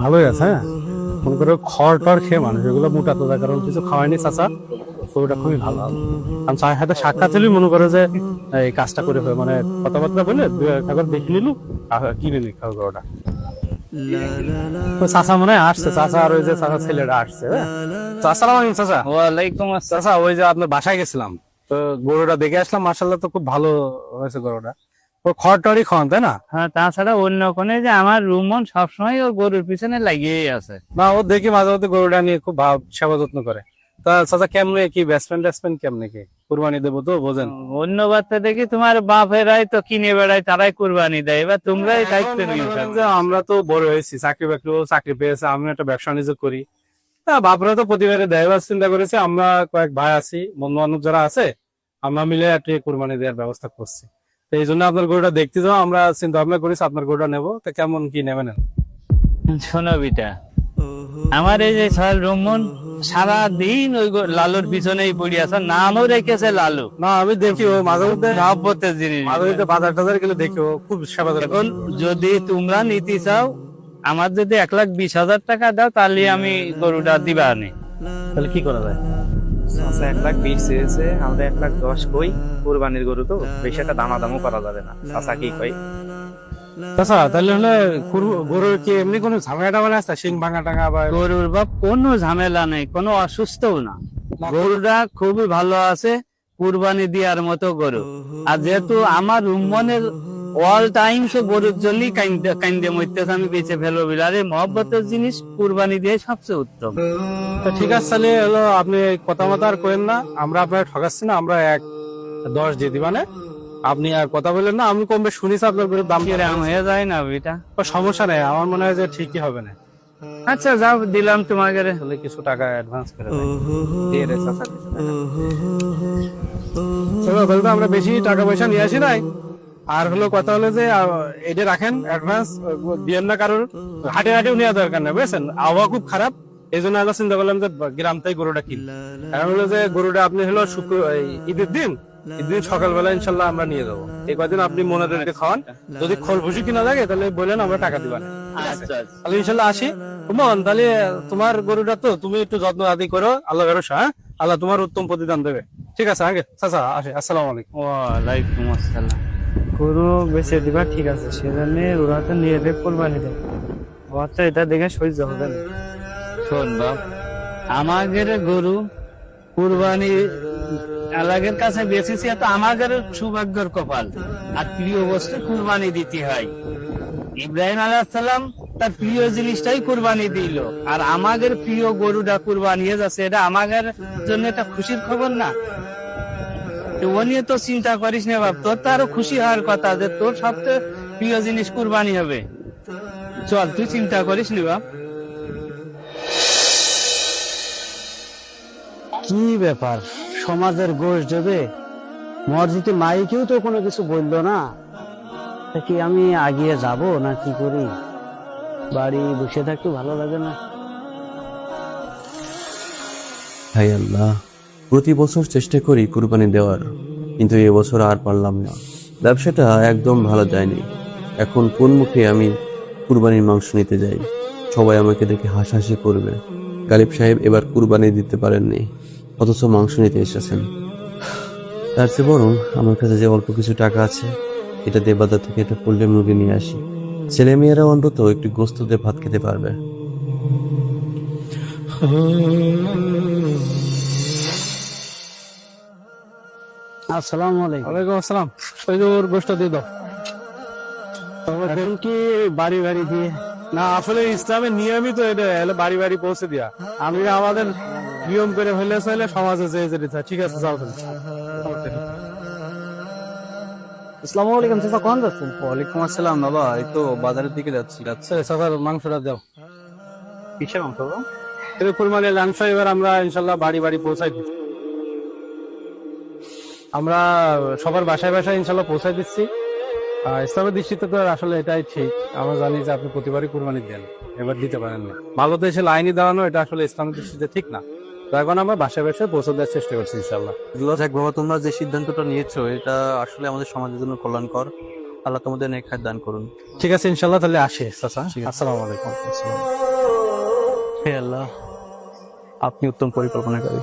ভালোই আছে। হ্যাঁ, মনে করো খড় টড় খেয়ে মানুষ এগুলো মোটা তোজা, কারণ কিছু খাওয়ায়নি চাচা, তো ওটা খুবই ভালো। কারণ চায়ের হাতে সাক্ষাৎ হলেই মনে করো যে এই কাজটা করে ফেলে, মানে কথাবার্তা বলে একবার দেখে নিলু কিনে নি খাওয়া ওটা। চাচা মনে হয় আসছে, চাচা আর ওই যে চাচা ছেলেটা আসছে। হ্যাঁ, আসসালামু আলাইকুম চাচা। ওয়ালাইকুম আসসালাম। চাচা ওই যে আপনার বাসায় গেছিলাম, তো গরুটা দেখে আসলাম, মার্শাল্লাহ তো খুব ভালো হয়েছে গরুটা। ও খড় টড়ই খাওয়ান তাই না? হ্যাঁ, তাছাড়া অন্য কোনে যে আমার রুমন সবসময় ওর গরুর পিছনে লাগিয়েই আছে। না, ও দেখি মাঝে মধ্যে গরুটা নিয়ে খুব সেবা যত্ন করে। তা চাচা কেমনে কি ব্যাটসম্যান কেমনে কি কুরবানি দেবো তো বোঝেন। অন্য বাচ্চা দেখি তোমার বাপেরাই তো কিনে বেড়ায়, তারাই কুরবানি দেয়, এবার তোমরাই দায়িত্ব এখন মনে নিও। করেন যে আমরা তো বড় হয়েছি, চাকরি বাকরি, ও চাকরি পেয়েছে, আমি একটা ব্যবসা বাণিজ্য করি। তা বাপরা তো প্রতিবারে দেয়, এবার চিন্তা করেছি আমরা কয়েক ভাই আছি, বন্ধু বান্ধব যারা আছে, আমরা মিলে একটা কুরবানি দেওয়ার ব্যবস্থা করছি। তো এই জন্য আপনার গরুটা দেখতে যাও, আমরা চিন্তা ভাবনা করেছি আপনার গরুটা নেবো। তো কেমন কি নেবেন? শোনো বিটা, আমার এই যে রুমন সারা দিন ওই লালুর পিছনেই পড়ে আছে, নামও রেখেছে লালু। না, আমি দেখি ও মাঝে মধ্যে মহব্বতের জিনিস। মাঝে মধ্যে বাজার টাজার গেলে দেখি ও খুব সেবা যত্ন এখন করে। যদি তোমরা নিতে চাও, আমার যদি 1,20,000 টাকা দাও, তাহলে আমি গরুটা দিবা নি। তাহলে কি করা যায়? আচ্ছা, 1,20,000 চেয়েছে, আমরা 1,10,000 কই। কোরবানির গরু তো বেশি একটা দামাদামও করা যাবে না। চাচা কি কই? আচ্ছা, তাহলে হলে গরুর কি এমনি কোনো ঝামেলা টামেলা আছে, শিং ভাঙা টাঙা বা? গরুর বাপ কোনো ঝামেলা নেই, কোনো অসুস্থও না, গরুটা খুবই ভালো আছে, কুরবানি দেওয়ার মতো গরু। আর যেহেতু আমার রুমনের অল টাইম সে গরুর জন্যই কাইন্দে মরতেছে, আমি বেঁচে ফেলবো বলে। আর এই মহব্বতের জিনিস কুরবানি দিয়ে সবচেয়ে উত্তম। তো ঠিক আছে, তাহলে হলো আপনি কথা মতো আর করেন না, আমরা আপনার ঠকাচ্ছি না, আমরা 1,10 দিয়ে দিবানে। আপনি আর কথা বললেন না, আমি কমবে শুনেছি আপনার গরুর দাম কিরম হয়ে যায় না বেটা? সমস্যা নেই, আমার মনে হয় যে ঠিকই হবে না। আচ্ছা যাও, দিলাম তোমাকে। তাহলে কিছু টাকা অ্যাডভান্স করে দেন। দিয়ে রে চাচা কিছু টাকা। চলো, তাহলে তো আমরা বেশি টাকা পয়সা নিয়ে আসি নাই। আর হলো কথা হলো যে এটা রাখেন, অ্যাডভান্স দিয়েন না কারোর, হাটে হাটেও নেওয়া দরকার না, বুঝছেন? আবহাওয়া খুব খারাপ, এই জন্য আমরা চিন্তা করলাম যে গ্রাম থেকে গরুটা কিনি। কারণ হলো যে গরুটা আপনি হলো ঈদের দিন সকালবেলা ইনশাল্লাহ আমরা নিয়ে যাবো। এই কদিন আপনি মনাদেরকে খাওয়ান, যদি খোল ভুসি কিনা লাগে তাহলে বললেন, আমরা টাকা দিবান। আচ্ছা তাহলে ইনশাল্লাহ আসি। মন, তাহলে তোমার গরুটা তো তুমি একটু যত্ন আদি করো, আল্লাহ ভরসা। হ্যাঁ, আল্লাহ তোমার উত্তম প্রতিদান দেবে। ঠিক আছে, আগে চাচা আসে, আসসালামু আলাইকুম। ওয়ালাইকুম আসসালাম। গরু বেঁচে দিবা, ঠিক আছে, সেজন্য ওরা তো নিয়ে দেব কোরবানি দেব। বাচ্চা এটা দেখে সহ্য হবে না। শোন বাপ, আমাদের গরু কুরবানি আল্লাহের কাছে বেঁচেছি, তো আমাদের সৌভাগ্যের কপাল। আর প্রিয় বস্তু কুরবানি দিতে হয়। ইব্রাহিম আলাইহিস সালাম তার প্রিয় জিনিসটাই কুরবানি দিল, আর আমাদের প্রিয় গরুটা কুরবানি হয়ে যাচ্ছে, এটা আমাদের জন্য একটা খুশির খবর না? তো ও নিয়ে তো চিন্তা করিস না বাপ, তোর তো আরো খুশি হওয়ার কথা যে তোর সবচেয়ে প্রিয় জিনিস কুরবানি হবে। চল, তুই চিন্তা করিস নি বাপ। কি ব্যাপার, সমাজের গোশ দেবে, মসজিদে মাইকেও তো কোনো কিছু বললো না। তা কি আমি আগিয়ে যাব না কি করি? বাড়ি বসে থাকতে ভালো লাগে না। হায় আল্লাহ, প্রতি বছর চেষ্টা করি কুরবানি দেওয়ার, কিন্তু এবছর আর পারলাম না। ব্যবসাটা একদম ভালো যায়নি। এখন কোন মুখে আমি কুরবানির মাংস নিতে যাই? সবাই আমাকে দেখে হাসাহাসি করবে। গালিব সাহেব এবার কুরবানি দিতে পারেননি, অথচ মাংস নিতে এসেছেন। তার চেয়ে বরং আমার কাছে যে অল্প কিছু টাকা আছে, এটা দিয়ে বাজার থেকে একটা পোল্ট্রি মুরগি নিয়ে আসি। ছেলে মেয়েরা অন্তত একটু গোস্ত দিয়ে ভাত খেতে পারবে। আসসালামু আলাইকুম। ওয়ালাইকুম আসসালাম। ওই যে ওর গোষ্ঠটা দিয়ে দাও। এখন কি বাড়ি বাড়ি দিয়ে? না, আসলে ইসলামের নিয়মই তো এটা, হলে বাড়ি বাড়ি পৌঁছে দিয়া। আমি আমাদের নিয়ম করে ফেলেছে, হলে সমাজে যে যেতে। ঠিক আছে, যাও তাহলে। আসসালামু আলাইকুম চাচা, কোন যাচ্ছেন? ওয়ালাইকুম আসসালাম বাবা, এই তো বাজারের দিকে যাচ্ছি। চাচার মাংসটা দাও। কিসের মাংস বাবা? এর কুরবানির মাংস এবার আমরা ইনশাল্লাহ বাড়ি বাড়ি পৌঁছাই দিচ্ছি। আমরা সবার বাসায় বাসায় ইনশাল্লাহ পৌঁছাই দিচ্ছি। ইসলামের দৃষ্টিতে তো আসলে এটাই ঠিক। আমরা জানি যে আপনি প্রতিবারই কুরবানি দেন, এবার দিতে পারেন না। ভালো দেশে লাইনে দাঁড়ানো এটা আসলে ইসলামের দৃষ্টিতে ঠিক না। তো এখন আমরা বাসায় বাসায় পৌঁছে দেওয়ার চেষ্টা করছি ইনশাল্লাহ। যাক বাবা, তোমরা যে সিদ্ধান্তটা নিয়েছো এটা আসলে আমাদের সমাজের জন্য কল্যাণকর। আল্লাহ তোমাদের নেক হায়াত দান করুন। ঠিক আছে, ইনশাল্লাহ তাহলে আসে চাচা। আসসালামু আলাইকুম। হে আল্লাহ, আপনি উত্তম পরিকল্পনাকারী।